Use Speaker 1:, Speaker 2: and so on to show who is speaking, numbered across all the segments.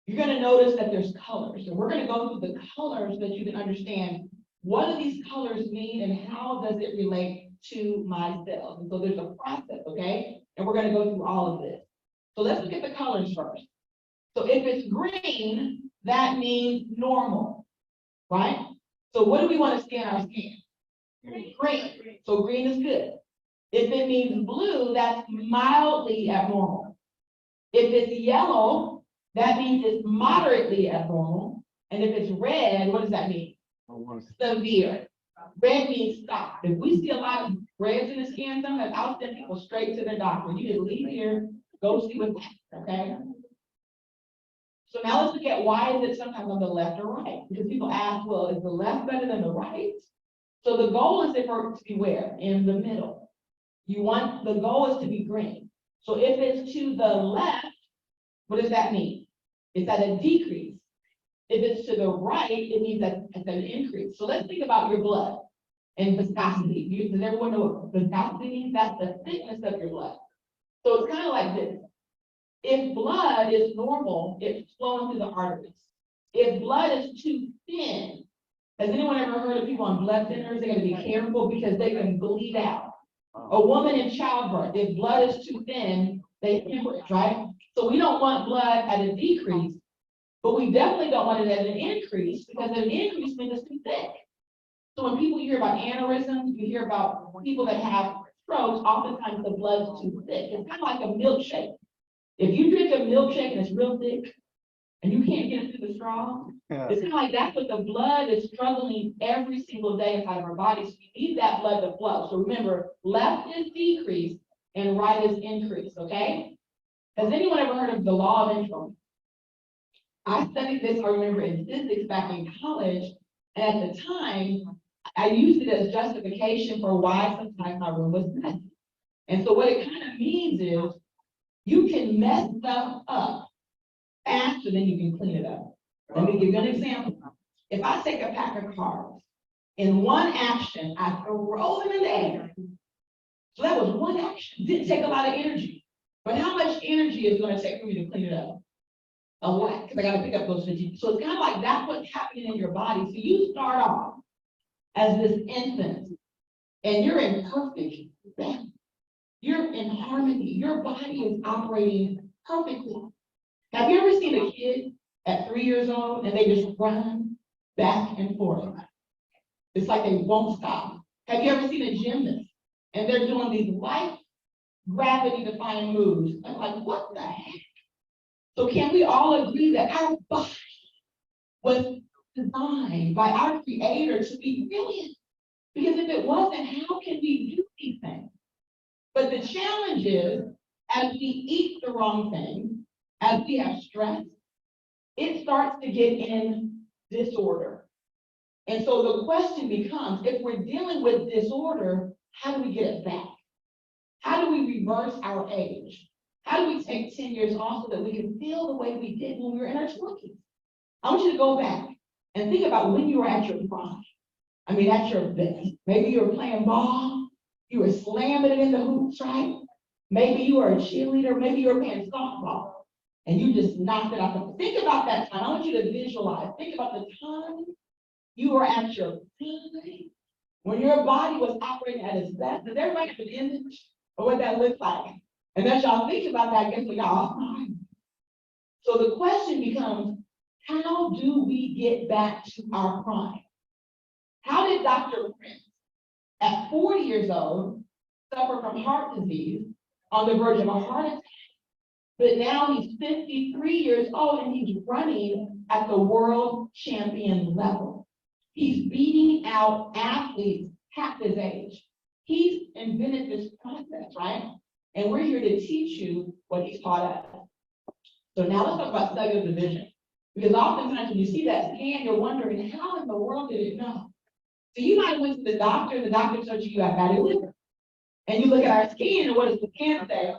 Speaker 1: you're going to notice that there's colors. And we're going to go through the colors so that you can understand what do these colors mean and how does it relate to my cells. And so there's a process, okay? And we're going to go through all of this. So let's look at the colors first. So if it's green, that means normal, right? So what do we want to see in our skin? Green. So green is good. If it means blue, that's mildly abnormal. If it's yellow, that means it's moderately abnormal. And if it's red, what does that mean? Severe. Red means stop. If we see a lot of reds in the skin, sometimes I'll send people straight to their doctor. You just leave here, go see what's happening, okay? So now let's look at why is it sometimes on the left or right? Because people ask, well, is the left better than the right? So the goal is for it to be where? In the middle. The goal is to be green. So if it's to the left, what does that mean? It's at a decrease. If it's to the right, it means that it's an increase. So let's think about your blood and viscosity. Does everyone know what viscosity means? That's the thickness of your blood. So it's kind of like this. If blood is normal, it's flowing through the arteries. If blood is too thin, has anyone ever heard of people on blood thinners? They're going to be careful because they can bleed out. A woman in childbirth, if blood is too thin, they hemorrhage, right? So we don't want blood at a decrease, but we definitely don't want it at an increase because an increase means it's too thick. So when people hear about aneurysms, you hear about people that have strokes, oftentimes the blood's too thick. It's kind of like a milkshake. If you drink a milkshake and it's real thick and you can't get it through the straw, it's kind of like that's what the blood is struggling every single day inside of our body. So you need that blood to flow. So remember, left is decrease and right is increase, okay? Has anyone ever heard of the law of entropy? I studied this, I remember, in physics back in college, and at the time, I used it as justification for why sometimes my room was messy. And so what it kind of means is, you can mess stuff up faster than you can clean it up. Let me give you an example. If I take a pack of cards, in one action, I throw them in the air. So that was one action. Didn't take a lot of energy. But how much energy is it going to take for me to clean it up? A lot, because I got to pick up those 50. So it's kind of like that's what's happening in your body. So you start off as this infant, and you're in perfect balance. You're in harmony. Your body is operating perfectly. Have you ever seen a kid at 3 years old and they just run back and forth? It's like they won't stop. Have you ever seen a gymnast and they're doing these light gravity defying moves? I'm like, what the heck? So can we all agree that our body was designed by our creator to be brilliant? Because if it wasn't, how can we do these things? But the challenge is, as we eat the wrong thing, as we have stress, it starts to get in disorder. And so the question becomes, if we're dealing with disorder, how do we get it back? How do we reverse our age? How do we take 10 years off so that we can feel the way we did when we were in our 20s? I want you to go back and think about when you were at your prime. I mean, at your best. Maybe you were playing ball. You were slamming it in the hoops, right? Maybe you were a cheerleader. Maybe you were playing softball and you just knocked it out. Think about that time. I want you to visualize. Think about the time you were at your peak, when your body was operating at its best. Does everybody have an image of what that looks like? And as y'all think about that, I guess we got all time. So the question becomes, how do we get back to our prime? How did Dr. Prince, at 40 years old, suffer from heart disease, on the verge of a heart attack, but now he's 53 years old and he's running at the world champion level. He's beating out athletes half his age. He's invented this process, right? And we're here to teach you what he's taught us. So now let's talk about cellular division. Because oftentimes when you see that scan, you're wondering, how in the world did it know? So you might have went to the doctor told you have fatty liver. And you look at our skin, and what does the scan say?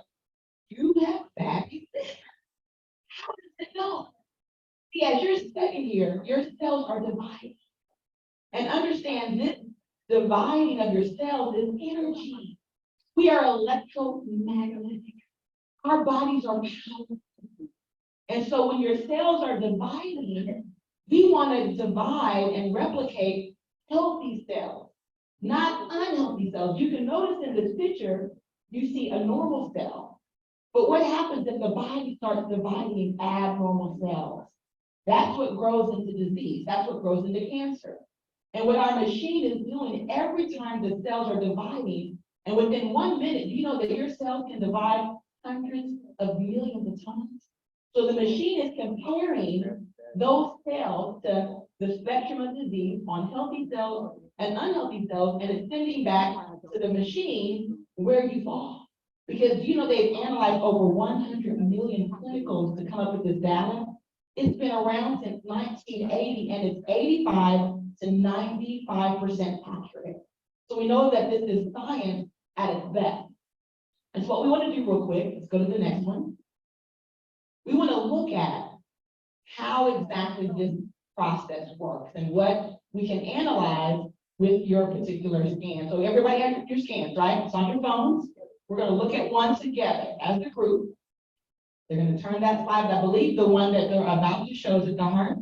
Speaker 1: You have fatty liver. How does it know? See, as you're studying here, your cells are divided. And understand this dividing of your cells is energy. We are electromagnetic. Our bodies are powerful. And so when your cells are dividing, we want to divide and replicate healthy cells, not unhealthy cells. You can notice in this picture, you see a normal cell. But what happens if the body starts dividing abnormal cells? That's what grows into disease. That's what grows into cancer. And what our machine is doing, every time the cells are dividing, and within 1 minute, you know that your cells can divide hundreds of millions of times. So the machine is comparing those cells to the spectrum of disease on healthy cells and unhealthy cells, and it's sending back to the machine where you fall. Because you know they've analyzed over 100 million clinicals to come up with this data. It's been around since 1980, and it's 85 to 95% accurate. So we know that this is science at its best. And so what we want to do real quick, let's go to the next one. We want to look at how exactly this process works and what we can analyze with your particular scan. So everybody has your scans, right? It's on your phones. We're going to look at one together as a group. They're going to turn that slide. I believe the one that they're about to show is at the heart.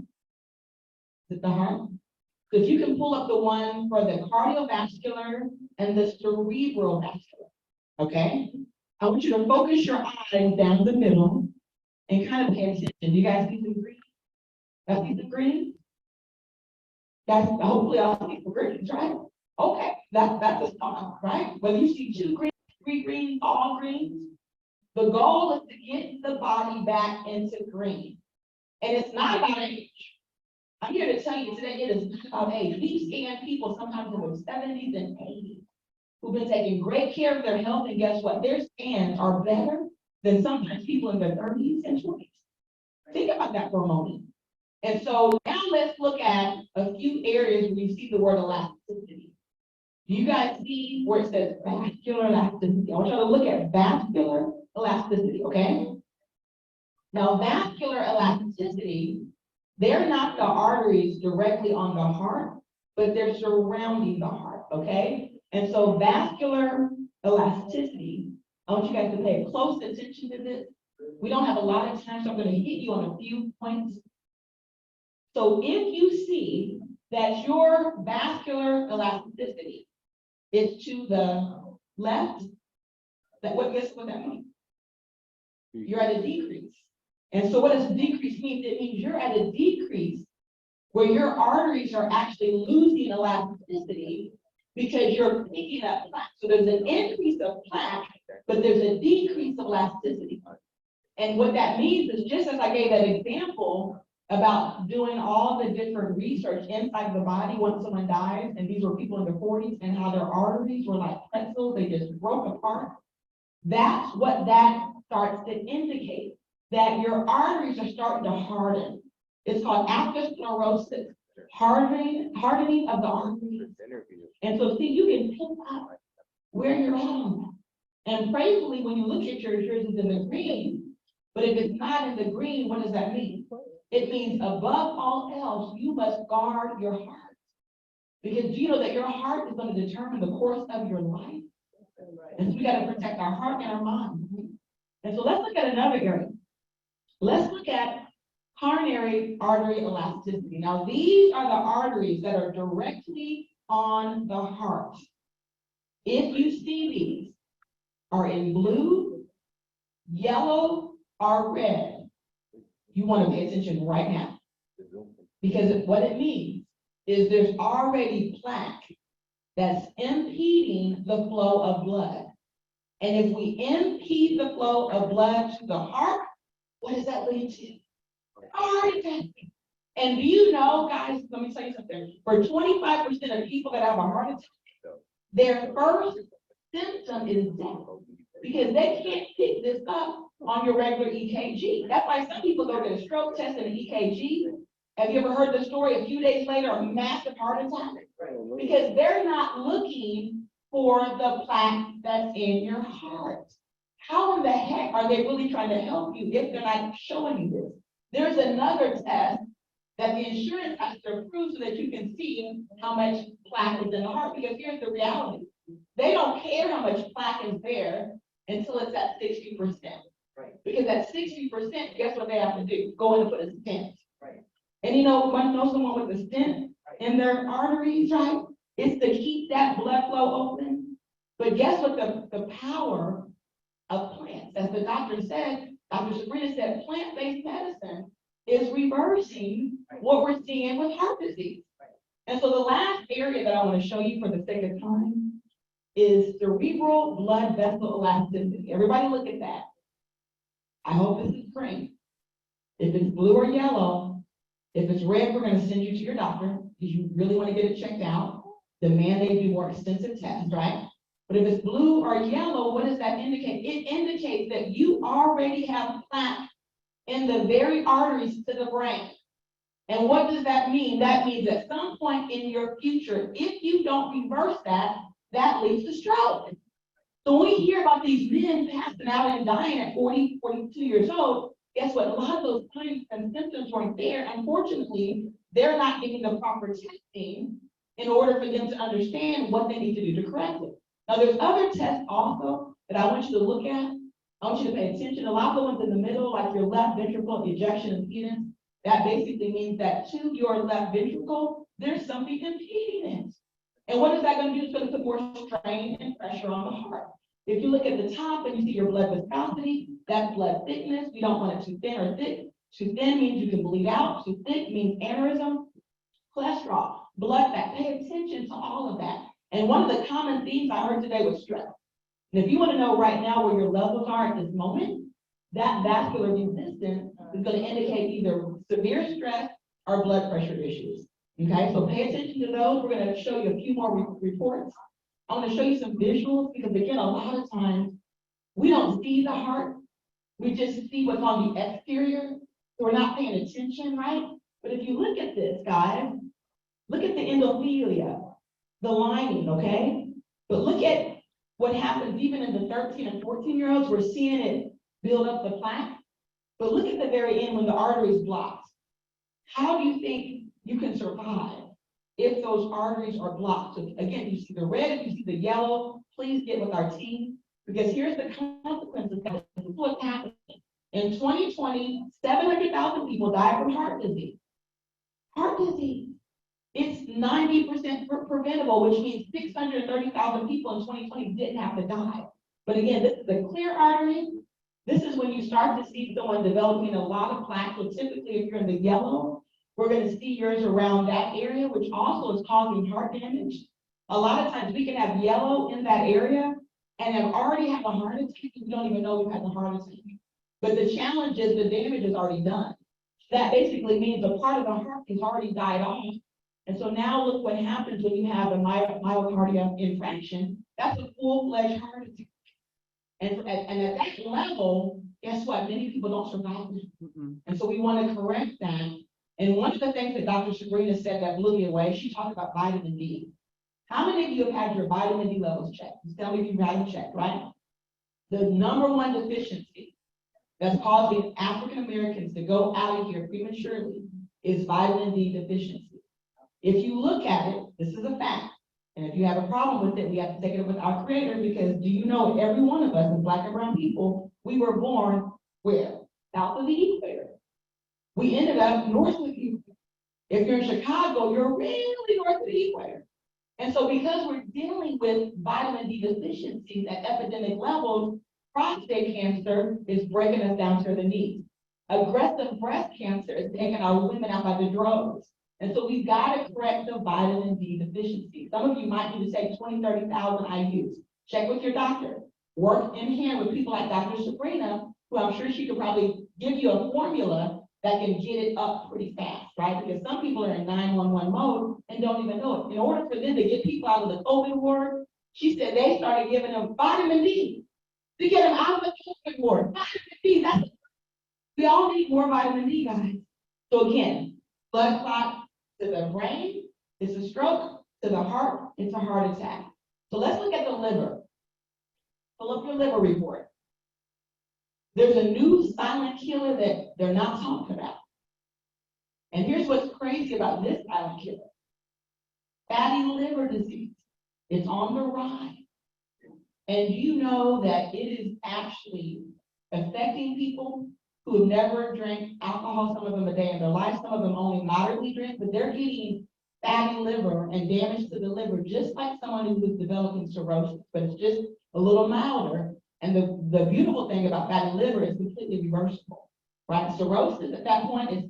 Speaker 1: Is it the heart? So if you can pull up the one for the cardiovascular and the cerebral vascular, okay? I want you to focus your eyes down the middle and kind of pay attention. You guys see some green? Guys see some green? Guys, hopefully I'll see some greens, right? Okay, that's a start, right? Whether you see 2 greens, 3 greens, all greens, the goal is to get the body back into green. And it's not about age. I'm here to tell you today, it is not about age. We scan people sometimes in their 70s and 80s who've been taking great care of their health, and guess what? Their scans are better than sometimes people in their 30s and 20s. Think about that for a moment. And so now let's look at a few areas where you see the word elasticity. Do you guys see where it says vascular elasticity? I want you to look at vascular elasticity, okay? Now, vascular elasticity, they're not the arteries directly on the heart, but they're surrounding the heart, okay? And so vascular elasticity, I want you guys to pay close attention to this. We don't have a lot of time, so I'm going to hit you on a few points. So if you see that your vascular elasticity is to the left, guess what that means? You're at a decrease. And so what does decrease mean? It means you're at a decrease where your arteries are actually losing elasticity because you're picking up plaque. So there's an increase of plaque, but there's a decrease of elasticity. And what that means is, just as I gave that example about doing all the different research inside the body once someone dies, and these were people in their 40s, and how their arteries were like pretzels, they just broke apart. That's what that starts to indicate, that your arteries are starting to harden. It's called atherosclerosis, hardening of the arteries. And so see, you can pick up where you're at on that. And prayerfully, when you look at yours is in the green, but if it's not in the green, what does that mean? It means above all else, you must guard your heart. Because you know that your heart is going to determine the course of your life. And so we got to protect our heart and our mind. And so let's look at another area. Let's look at coronary artery elasticity. Now, these are the arteries that are directly on the heart. If you see these are in blue, yellow, or red, you want to pay attention right now. Because what it means is there's already plaque that's impeding the flow of blood. And if we impede the flow of blood to the heart, what does that lead to? Heart attack. And do you know, guys, let me tell you something. For 25% of people that have a heart attack, their first symptom is death. Because they can't pick this up on your regular EKG. That's why some people go to a stroke test and an EKG. Have you ever heard the story a few days later, a massive heart attack? Because they're not looking for the plaque that's in your heart. How in the heck are they really trying to help you if they're not showing you this? There's another test that the insurance has to approve so that you can see how much plaque is in the heart. Because here's the reality. They don't care how much plaque is there until it's at 60%. Because at 60%, guess what they have to do? Go in and put a stent. Right. And you know, when you know someone with a stent in their arteries, right? It's to keep that blood flow open. But guess what the power of plants, as the doctor said, Dr. Sabrina said, plant-based medicine is reversing what we're seeing with heart disease. And so the last area that I want to show you for the sake of time is cerebral blood vessel elasticity. Everybody look at that. I hope this is green. If it's blue or yellow, if it's red, we're going to send you to your doctor because you really want to get it checked out. Demand they do more extensive tests, right? But if it's blue or yellow, what does that indicate? It indicates that you already have plaque in the very arteries to the brain. And what does that mean? That means at some point in your future, if you don't reverse that, that leads to stroke. So when we hear about these men passing out and dying at 40, 42 years old, guess what? A lot of those signs and symptoms weren't there. Unfortunately, they're not getting the proper testing in order for them to understand what they need to do to correct it. Now, there's other tests also that I want you to look at. I want you to pay attention. A lot of the ones in the middle, like your left ventricle ejection impedance, that basically means that to your left ventricle, there's something impeding it. And what is that going to do? It's going to put more strain and pressure on the heart. If you look at the top and you see your blood viscosity, that's blood thickness. We don't want it too thin or thick. Too thin means you can bleed out. Too thick means aneurysm. Cholesterol, blood fat. Pay attention to all of that. And one of the common themes I heard today was stress. And if you want to know right now where your levels are at this moment, that vascular resistance is going to indicate either severe stress or blood pressure issues. Okay, so pay attention to those. We're going to show you a few more reports. I want to show you some visuals because, again, a lot of times we don't see the heart. We just see what's on the exterior. So we're not paying attention, right? But if you look at this, guys, look at the endothelia, the lining, okay? But look at what happens even in the 13 and 14-year-olds. We're seeing it build up the plaque. But look at the very end when the artery is blocked. How do you think you can survive if those arteries are blocked? So again, you see the red, if you see the yellow, please get with our team, because here's the consequences. This is what's happening. In 2020, 700,000 people died from heart disease. Heart disease. It's 90% preventable, which means 630,000 people in 2020 didn't have to die. But again, this is a clear artery. This is when you start to see someone developing a lot of plaque. So typically, if you're in the yellow, we're going to see yours around that area, which also is causing heart damage. A lot of times we can have yellow in that area and have already had a heart attack. We don't even know we've had the heart attack. But the challenge is the damage is already done. That basically means a part of the heart has already died off. And so now look what happens when you have a myocardial infarction. That's a full-fledged heart attack. And at that level, guess what? Many people don't survive it. And so we want to correct that. And one of the things that Dr. Sabrina said that blew me away, she talked about vitamin D. How many of you have had your vitamin D levels checked? Just tell me if you've had them checked, right? The number one deficiency that's causing African Americans to go out of here prematurely is vitamin D deficiency. If you look at it, this is a fact. And if you have a problem with it, we have to take it up with our creator, because do you know every one of us as Black and brown people, we were born where? South of the equator. We ended up north of the equator. If you're in Chicago, you're really north of the equator. And so because we're dealing with vitamin D deficiencies at epidemic levels, prostate cancer is breaking us down to the knees. Aggressive breast cancer is taking our women out by the droves. And so we've got to correct the vitamin D deficiency. Some of you might need to take 20, 30,000 IUs. Check with your doctor. Work in hand with people like Dr. Sabrina, who I'm sure she could probably give you a formula that can get it up pretty fast, right? Because some people are in 911 mode and don't even know it. In order for them to get people out of the COVID ward, she said they started giving them vitamin D to get them out of the COVID ward. Vitamin D, we all need more vitamin D, guys. So again, blood clot to the brain, it's a stroke. To the heart, it's a heart attack. So let's look at the liver. Pull up your liver report. There's a new silent killer that they're not talking about. And here's what's crazy about this silent killer. Fatty liver disease. It's on the rise. And you know that it is actually affecting people who have never drank alcohol, some of them a day in their life, some of them only moderately drink, but they're getting fatty liver and damage to the liver, just like someone who is developing cirrhosis, but it's just a little milder. And the beautiful thing about fatty liver is completely reversible, right? Cirrhosis at that point is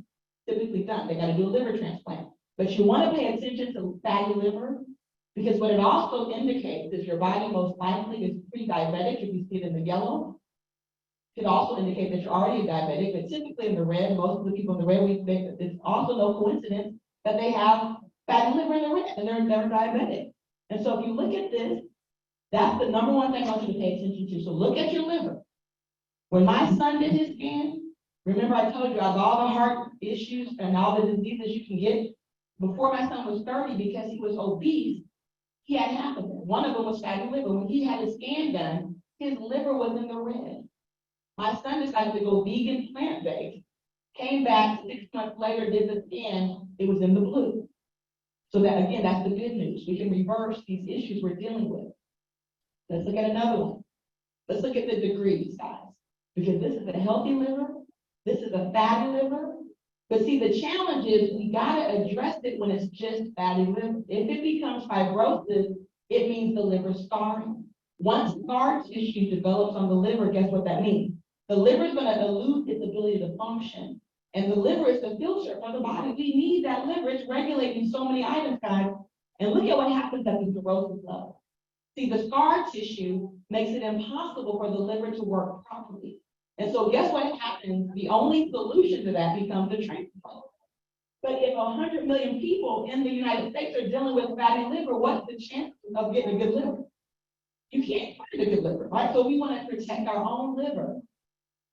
Speaker 1: typically done. They got to do a liver transplant. But you want to pay attention to fatty liver because what it also indicates is your body most likely is pre-diabetic, if you see it in the yellow. It also indicates that you're already a diabetic, but typically in the red, most of the people in the red, we think it's also no coincidence that they have fatty liver in the red and they're never diabetic. And so if you look at this, that's the number one thing I want you to pay attention to. So look at your liver. When my son did his scan, remember I told you I have all the heart issues and all the diseases you can get. Before my son was 30, because he was obese, he had half of them. One of them was fatty liver. When he had his scan done, his liver was in the red. My son decided to go vegan plant-based, came back 6 months later, did the scan, it was in the blue. So that, again, that's the good news. We can reverse these issues we're dealing with. Let's look at another one. Let's look at the degrees, guys, because this is a healthy liver, this is a fatty liver. But see, the challenge is we gotta address it when it's just fatty liver. If it becomes fibrosis, it means the liver's scarring. Once scar tissue develops on the liver, guess what that means? The liver is gonna lose its ability to function. And the liver is the filter for the body. We need that liver. It's regulating so many items, guys. And look at what happens at the cirrhosis level. See, the scar tissue makes it impossible for the liver to work properly. And so guess what happens? The only solution to that becomes a transplant. But if 100 million people in the United States are dealing with fatty liver, what's the chance of getting a good liver? You can't find a good liver, right? So we want to protect our own liver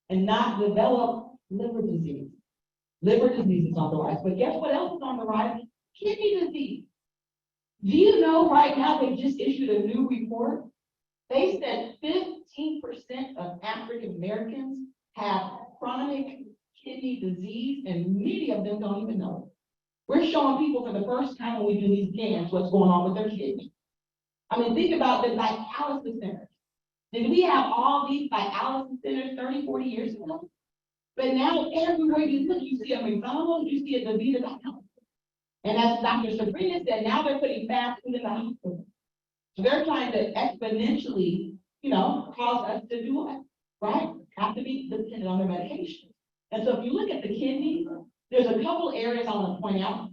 Speaker 1: and not develop liver disease. Liver disease is on the rise. But guess what else is on the rise? Kidney disease. Do you know right now they just issued a new report? They said 15% of African Americans have chronic kidney disease, and many of them don't even know it. We're showing people for the first time when we do these scans what's going on with their kidney. I mean, think about the dialysis centers. Did we have all these dialysis centers 30, 40 years ago? But now everywhere you look, you see a McDonald's, you see a DaVita dialysis. And as Dr. Sabrina said, now they're putting fast food in the hospital. So they're trying to exponentially, cause us to do what? Right? Have to be dependent on their medication. And so if you look at the kidneys, there's a couple areas I want to point out.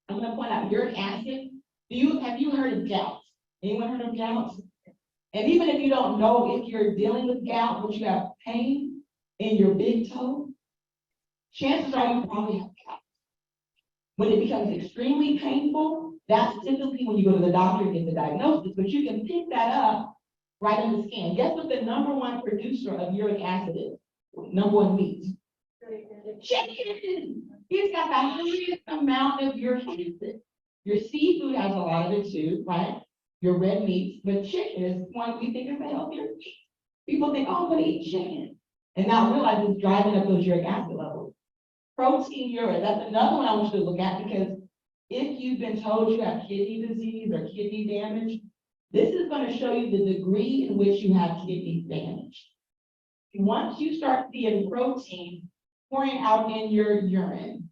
Speaker 1: I'm going to point out uric acid. Have you heard of gout? Anyone heard of gout? And even if you don't know if you're dealing with gout, but you have pain in your big toe, chances are you probably have gout. When it becomes extremely painful, that's typically when you go to the doctor and get the diagnosis, but you can pick that up right in the scan. Guess what the number one producer of uric acid is? Number one meat. Chicken. It's got the highest amount of uric acid. Your seafood has a lot of it too, right? Your red meats, but chicken is one we think is a healthier meat. People think, oh, I'm gonna eat chicken, and not realize it's driving up those uric acid levels. Proteinuria, that's another one I want you to look at, because if you've been told you have kidney disease or kidney damage, this is going to show you the degree in which you have kidney damage. Once you start seeing protein pouring out in your urine,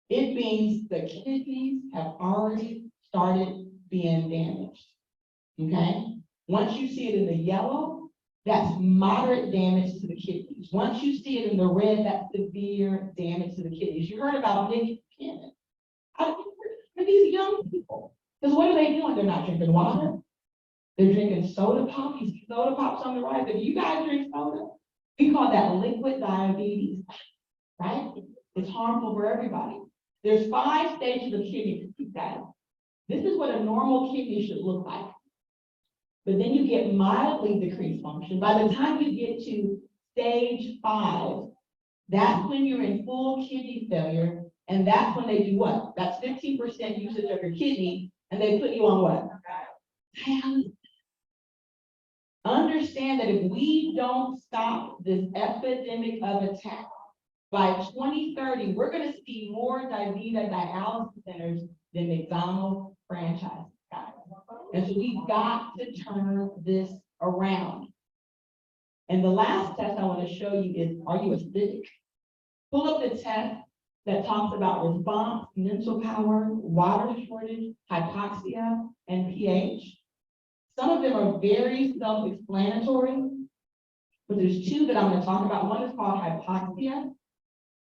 Speaker 1: it means the kidneys have already started being damaged, okay? Once you see it in the yellow, that's moderate damage to the kidneys. Once you see it in the red, that's severe damage to the kidneys. You heard about Nick Cannon. For these young people, because what are they doing? They're not drinking water. They're drinking soda pop. You see soda pops on the rise. If you guys drink soda, we call that liquid diabetes, right? It's harmful for everybody. There's 5 stages of kidney disease. This is what a normal kidney should look like. But then you get mildly decreased function. By the time you get to stage 5, that's when you're in full kidney failure, and that's when they do what? That's 15% usage of your kidney, and they put you on what? Dialysis. Understand that if we don't stop this epidemic of attack, by 2030, we're going to see more DaVita dialysis centers than McDonald's franchise. And so we've got to turn this around. And the last test I want to show you is, are you acidic? Pull up the test that talks about response, mental power, water shortage, hypoxia, and pH. Some of them are very self-explanatory, but there's two that I'm going to talk about. One is called hypoxia.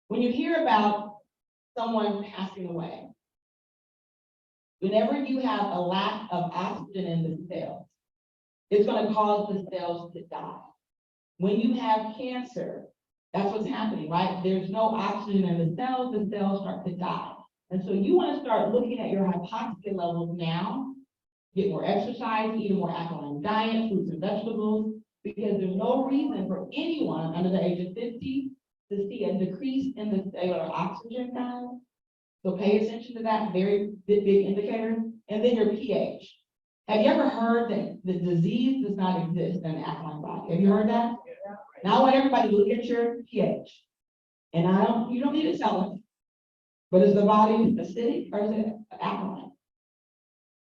Speaker 1: When you hear about someone passing away, whenever you have a lack of oxygen in the cells, it's going to cause the cells to die. When you have cancer, that's what's happening, right? There's no oxygen in the cells start to die. And so you want to start looking at your hypoxia levels now, get more exercise, eat a more alkaline diet, fruits and vegetables, because there's no reason for anyone under the age of 50 to see a decrease in the cellular oxygen guys. So pay attention to that, very big indicator. And then your pH. Have you ever heard that the disease does not exist in an alkaline body? Have you heard that? Now I want everybody to look at your pH. And you don't need to tell us, but is the body acidic or is it alkaline?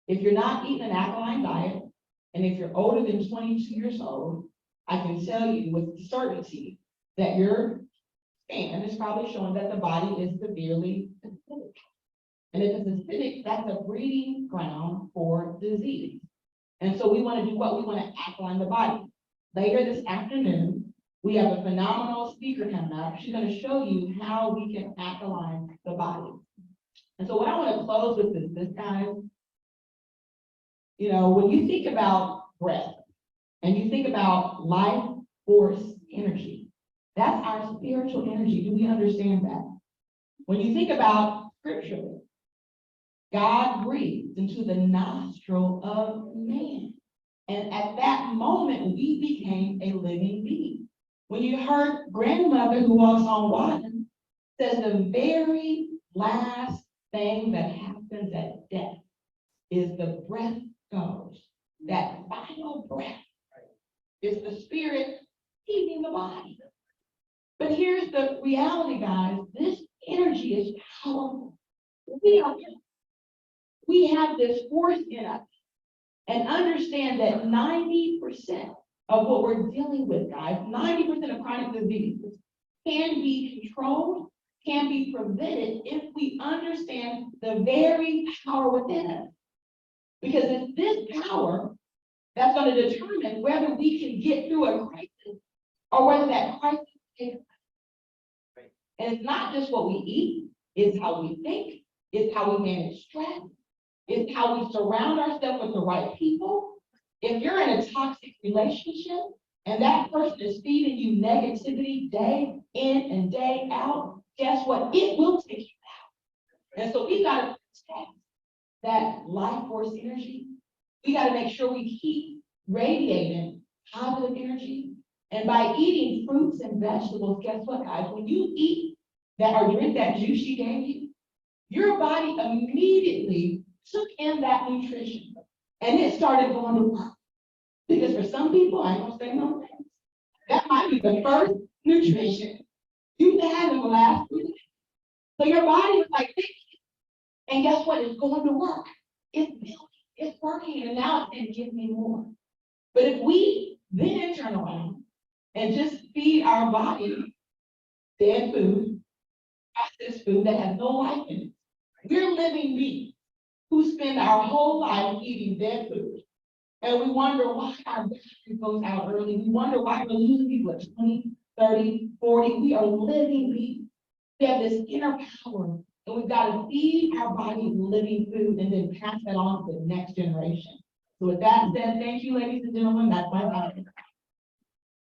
Speaker 1: If you're not eating an alkaline diet, and if you're older than 22 years old, I can tell you with certainty that your scan is probably showing that the body is severely acidic. And if it's acidic, that's a breeding ground for disease. And so we want to do what? We want to alkaline the body. Later this afternoon, we have a phenomenal speaker coming up. She's going to show you how we can alkaline the body. And so what I want to close with is this, guys. You know, when you think about breath and you think about life force energy, that's our spiritual energy. Do we understand that? When you think about scripturally, God breathed into the nostril of man. And at that moment, we became a living being. When you heard grandmother who walks on water says the very last thing that happens at death is the breath goes. That final breath is the spirit leaving the body. But here's the reality, guys. This energy is powerful. We have this force in us. And understand that 90% of what we're dealing with, guys, 90% of chronic diseases can be controlled, can be prevented if we understand the very power within us. Because it's this power that's going to determine whether we can get through a crisis or whether that crisis takes us. And it's not just what we eat, it's how we think, it's how we manage stress, it's how we surround ourselves with the right people. If you're in a toxic relationship and that person is feeding you negativity day in and day out, guess what? It will take you out. And so we got to protect that life force energy. We got to make sure we keep radiating positive energy. And by eating fruits and vegetables, guess what, guys? When you eat that or drink that juice she gave you, your body immediately took in that nutrition and it started going to work. Because for some people, I ain't gonna say no things, that might be the first nutrition you've had in the last 3 days. So your body was like, and guess what? It's going to work. It's building, it's working, and now it's going to give me more. But if we then turn around and just feed our body dead food, processed food that has no life in it, we're living beings who spend our whole life eating dead food. And we wonder why our battery goes out early. We wonder why we're losing people at 20, 30, 40. We are living beings. We have this inner power, and we've got to feed our body living food and then pass that on to the next generation. So with that said, thank you, ladies and gentlemen. That's my time.